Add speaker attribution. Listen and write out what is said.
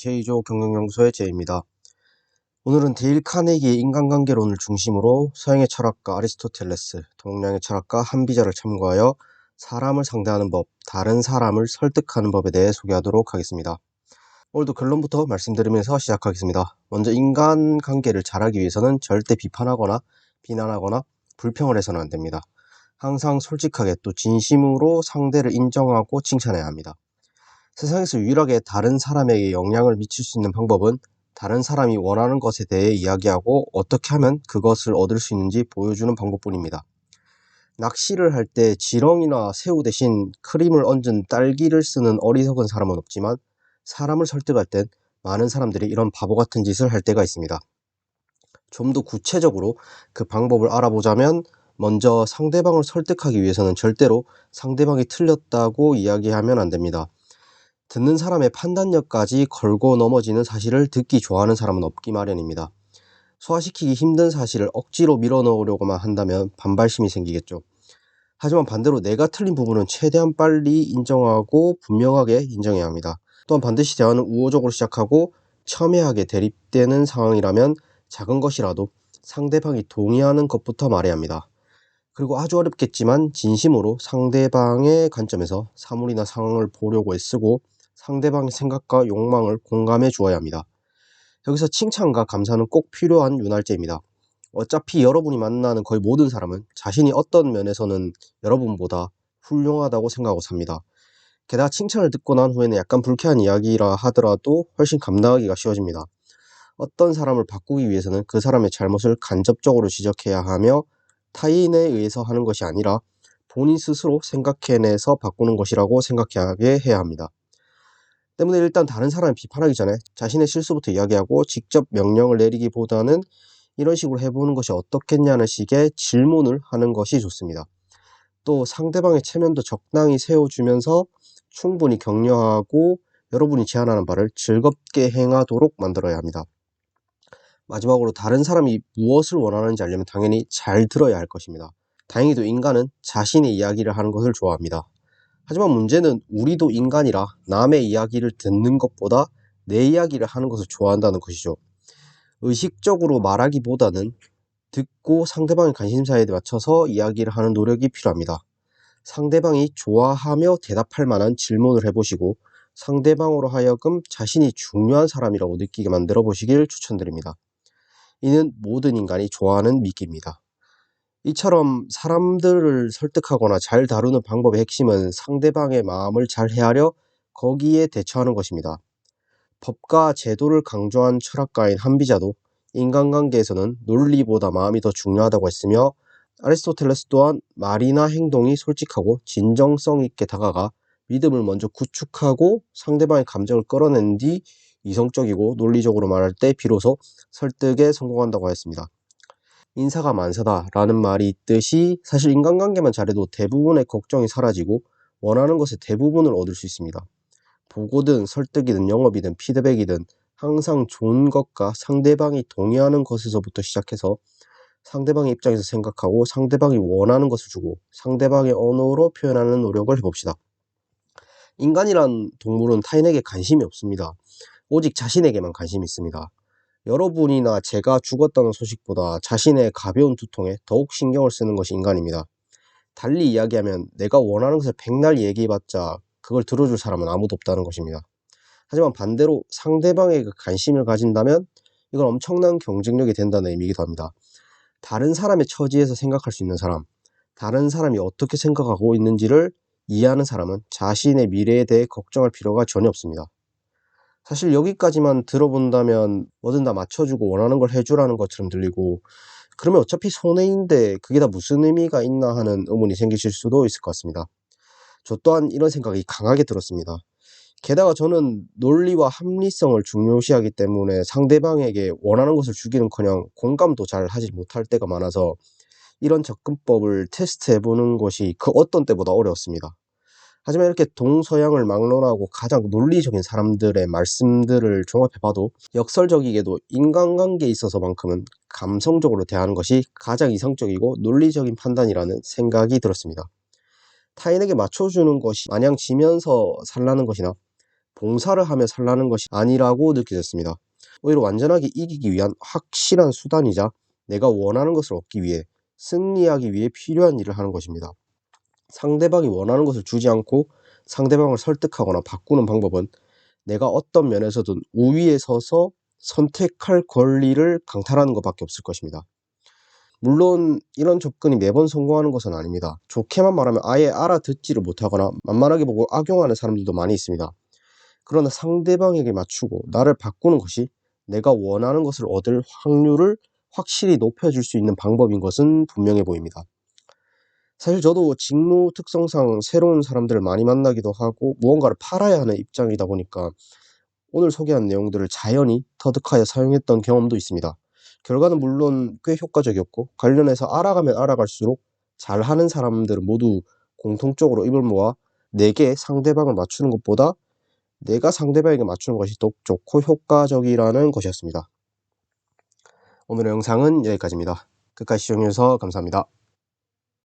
Speaker 1: 제2조 경영연구소의 제이입니다. 오늘은 데일 카네기의 인간관계론을 중심으로 서양의 철학가 아리스토텔레스, 동양의 철학가 한비자를 참고하여 사람을 상대하는 법, 다른 사람을 설득하는 법에 대해 소개하도록 하겠습니다. 오늘도 결론부터 말씀드리면서 시작하겠습니다. 먼저 인간관계를 잘하기 위해서는 절대 비판하거나 비난하거나 불평을 해서는 안 됩니다. 항상 솔직하게 또 진심으로 상대를 인정하고 칭찬해야 합니다. 세상에서 유일하게 다른 사람에게 영향을 미칠 수 있는 방법은 다른 사람이 원하는 것에 대해 이야기하고 어떻게 하면 그것을 얻을 수 있는지 보여주는 방법뿐입니다. 낚시를 할 때 지렁이나 새우 대신 크림을 얹은 딸기를 쓰는 어리석은 사람은 없지만 사람을 설득할 땐 많은 사람들이 이런 바보 같은 짓을 할 때가 있습니다. 좀 더 구체적으로 그 방법을 알아보자면 먼저 상대방을 설득하기 위해서는 절대로 상대방이 틀렸다고 이야기하면 안 됩니다. 듣는 사람의 판단력까지 걸고 넘어지는 사실을 듣기 좋아하는 사람은 없기 마련입니다. 소화시키기 힘든 사실을 억지로 밀어넣으려고만 한다면 반발심이 생기겠죠. 하지만 반대로 내가 틀린 부분은 최대한 빨리 인정하고 분명하게 인정해야 합니다. 또한 반드시 대화는 우호적으로 시작하고 첨예하게 대립되는 상황이라면 작은 것이라도 상대방이 동의하는 것부터 말해야 합니다. 그리고 아주 어렵겠지만 진심으로 상대방의 관점에서 사물이나 상황을 보려고 애쓰고 상대방의 생각과 욕망을 공감해 주어야 합니다. 여기서 칭찬과 감사는 꼭 필요한 윤활제입니다. 어차피 여러분이 만나는 거의 모든 사람은 자신이 어떤 면에서는 여러분보다 훌륭하다고 생각하고 삽니다. 게다가 칭찬을 듣고 난 후에는 약간 불쾌한 이야기라 하더라도 훨씬 감당하기가 쉬워집니다. 어떤 사람을 바꾸기 위해서는 그 사람의 잘못을 간접적으로 지적해야 하며 타인에 의해서 하는 것이 아니라 본인 스스로 생각해내서 바꾸는 것이라고 생각하게 해야 합니다. 때문에 일단 다른 사람을 비판하기 전에 자신의 실수부터 이야기하고 직접 명령을 내리기보다는 이런 식으로 해보는 것이 어떻겠냐는 식의 질문을 하는 것이 좋습니다. 또 상대방의 체면도 적당히 세워주면서 충분히 격려하고 여러분이 제안하는 바를 즐겁게 행하도록 만들어야 합니다. 마지막으로 다른 사람이 무엇을 원하는지 알려면 당연히 잘 들어야 할 것입니다. 다행히도 인간은 자신의 이야기를 하는 것을 좋아합니다. 하지만 문제는 우리도 인간이라 남의 이야기를 듣는 것보다 내 이야기를 하는 것을 좋아한다는 것이죠. 의식적으로 말하기보다는 듣고 상대방의 관심사에 맞춰서 이야기를 하는 노력이 필요합니다. 상대방이 좋아하며 대답할 만한 질문을 해보시고 상대방으로 하여금 자신이 중요한 사람이라고 느끼게 만들어 보시길 추천드립니다. 이는 모든 인간이 좋아하는 미끼입니다. 이처럼 사람들을 설득하거나 잘 다루는 방법의 핵심은 상대방의 마음을 잘 헤아려 거기에 대처하는 것입니다. 법과 제도를 강조한 철학가인 한비자도 인간관계에서는 논리보다 마음이 더 중요하다고 했으며 아리스토텔레스 또한 말이나 행동이 솔직하고 진정성 있게 다가가 믿음을 먼저 구축하고 상대방의 감정을 끌어낸 뒤 이성적이고 논리적으로 말할 때 비로소 설득에 성공한다고 하였습니다. 인사가 만사다 라는 말이 있듯이 사실 인간관계만 잘해도 대부분의 걱정이 사라지고 원하는 것의 대부분을 얻을 수 있습니다. 보고든 설득이든 영업이든 피드백이든 항상 좋은 것과 상대방이 동의하는 것에서부터 시작해서 상대방의 입장에서 생각하고 상대방이 원하는 것을 주고 상대방의 언어로 표현하는 노력을 해봅시다. 인간이란 동물은 타인에게 관심이 없습니다. 오직 자신에게만 관심이 있습니다. 여러분이나 제가 죽었다는 소식보다 자신의 가벼운 두통에 더욱 신경을 쓰는 것이 인간입니다. 달리 이야기하면 내가 원하는 것을 백날 얘기해봤자 그걸 들어줄 사람은 아무도 없다는 것입니다. 하지만 반대로 상대방에게 관심을 가진다면 이건 엄청난 경쟁력이 된다는 의미이기도 합니다. 다른 사람의 처지에서 생각할 수 있는 사람, 다른 사람이 어떻게 생각하고 있는지를 이해하는 사람은 자신의 미래에 대해 걱정할 필요가 전혀 없습니다. 사실 여기까지만 들어본다면 뭐든 다 맞춰주고 원하는 걸 해주라는 것처럼 들리고 그러면 어차피 손해인데 그게 다 무슨 의미가 있나 하는 의문이 생기실 수도 있을 것 같습니다. 저 또한 이런 생각이 강하게 들었습니다. 게다가 저는 논리와 합리성을 중요시하기 때문에 상대방에게 원하는 것을 주기는커녕 공감도 잘 하지 못할 때가 많아서 이런 접근법을 테스트해보는 것이 그 어떤 때보다 어려웠습니다. 하지만 이렇게 동서양을 막론하고 가장 논리적인 사람들의 말씀들을 종합해봐도 역설적이게도 인간관계에 있어서만큼은 감성적으로 대하는 것이 가장 이성적이고 논리적인 판단이라는 생각이 들었습니다. 타인에게 맞춰주는 것이 마냥 지면서 살라는 것이나 봉사를 하며 살라는 것이 아니라고 느껴졌습니다. 오히려 완전하게 이기기 위한 확실한 수단이자 내가 원하는 것을 얻기 위해, 승리하기 위해 필요한 일을 하는 것입니다. 상대방이 원하는 것을 주지 않고 상대방을 설득하거나 바꾸는 방법은 내가 어떤 면에서든 우위에 서서 선택할 권리를 강탈하는 것밖에 없을 것입니다. 물론 이런 접근이 매번 성공하는 것은 아닙니다. 좋게만 말하면 아예 알아듣지를 못하거나 만만하게 보고 악용하는 사람들도 많이 있습니다. 그러나 상대방에게 맞추고 나를 바꾸는 것이 내가 원하는 것을 얻을 확률을 확실히 높여줄 수 있는 방법인 것은 분명해 보입니다. 사실 저도 직무 특성상 새로운 사람들을 많이 만나기도 하고 무언가를 팔아야 하는 입장이다 보니까 오늘 소개한 내용들을 자연히 터득하여 사용했던 경험도 있습니다. 결과는 물론 꽤 효과적이었고, 관련해서 알아가면 알아갈수록 잘하는 사람들은 모두 공통적으로 입을 모아 내게 상대방을 맞추는 것보다 내가 상대방에게 맞추는 것이 더 좋고 효과적이라는 것이었습니다. 오늘의 영상은 여기까지입니다. 끝까지 시청해주셔서 감사합니다.